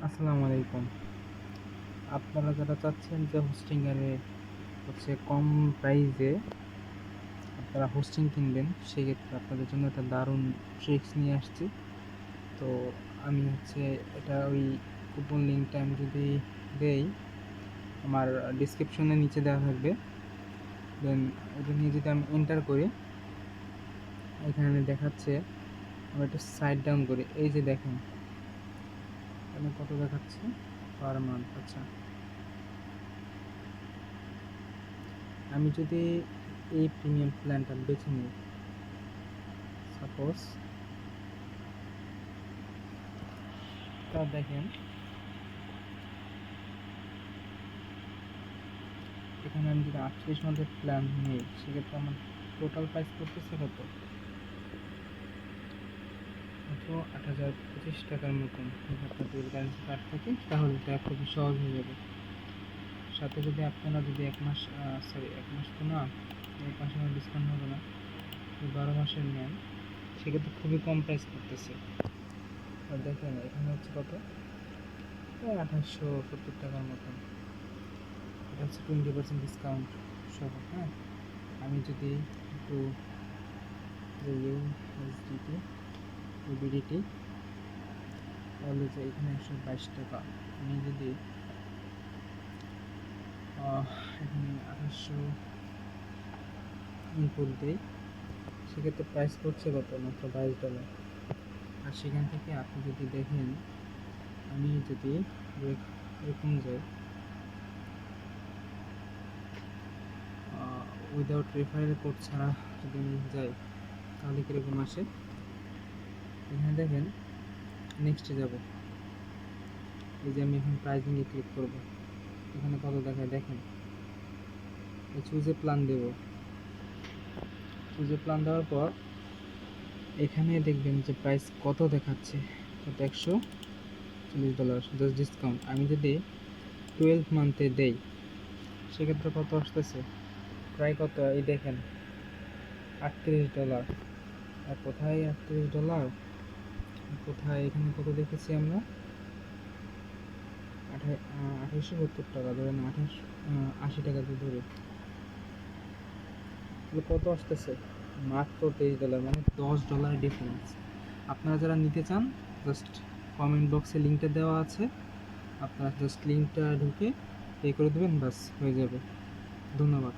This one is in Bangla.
আসসালামু আলাইকুম। আপনারা যারা চাচ্ছেন যে হোস্টিংয়ে কম প্রাইসে আপনারা হোস্টিং কিনবেন, সেক্ষেত্রে আপনাদের জন্য একটা দারুণ ট্রিক্স নিয়ে আসছি। তো আমি এটা ওই কুপন লিঙ্কটা আমি যদি দেই, আমার ডিসক্রিপশনের নিচে দেওয়া থাকবে। দেন ওটা নিয়ে যদি আমি এন্টার করি, এখানে দেখাচ্ছে, আমি একটু সাইড ডাউন করি, এই যে দেখেন এখানে কত দেখাচ্ছে পার মান্থ। আচ্ছা, আমি যদি এই প্রিমিয়াম প্ল্যানটা বেছে নিই, সাপোজ, তা দেখেন এখানে আমি যদি 38 মাসের প্ল্যান নিই, সেক্ষেত্রে আমার টোটাল প্রাইস পড়তেছে কত, মাত্র 8,025 টাকার মতন। আপনার যদি কারেন্সি কার্ড থাকে তাহলে এটা খুবই সহজ হয়ে যাবে। সাথে যদি আপনারা যদি এক মাস তো না, এক মাসে আমার ডিসকাউন্ট হবে না, 12 মাসের নেন, সেক্ষেত্রে খুবই কম প্রাইস পড়তেছে। আর দেখেন এখানে কত, 2870 টাকার মতন। এটা 20% ডিসকাউন্ট সহ। হ্যাঁ, আমি যদি একটু ইউএসডিটি বিডিটি, তাহলে যে এখানে 122 টাকা, আমি যদি এখানে 2800 ইনপুট দিই, সেক্ষেত্রে প্রাইস পড়ছে কত, মাত্র $22। আর সেখান থেকে আপনি যদি দেখেন, আমি যদি এরকম যাই, উইদাউট রেফারেল কোড ছাড়া যদি আমি যাই, তাহলে কীরকম আসে। এখানে দেখেন, নেক্সটে যাব, এই যে আমি এখন প্রাইজিংয়ে ক্লিক করব, এখানে কত দেখায় দেখেন, চুজে প্ল্যান দেব। চুজে প্ল্যান দেওয়ার পর এখানে দেখবেন যে প্রাইস কত দেখাচ্ছে, কত, $140 জাস্ট ডিসকাউন্ট। আমি যদি 12 মান্থে দেই, সেক্ষেত্রে কত আসতেছে, প্রায় কত, এই দেখেন $38। আর কোথায় $38, কোথায়, এখানে কত দেখেছি আমরা, 2870 টাকা, ধরেন 80 টাকা দিয়ে ধরে, কত আসতেছে, মাত্র $23, মানে $10 ডিফারেন্স। আপনারা যারা নিতে চান, জাস্ট কমেন্ট বক্সে লিঙ্কটা দেওয়া আছে, আপনারা জাস্ট লিঙ্কটা ঢুকে পে করে দেবেন, বাস হয়ে যাবে। ধন্যবাদ।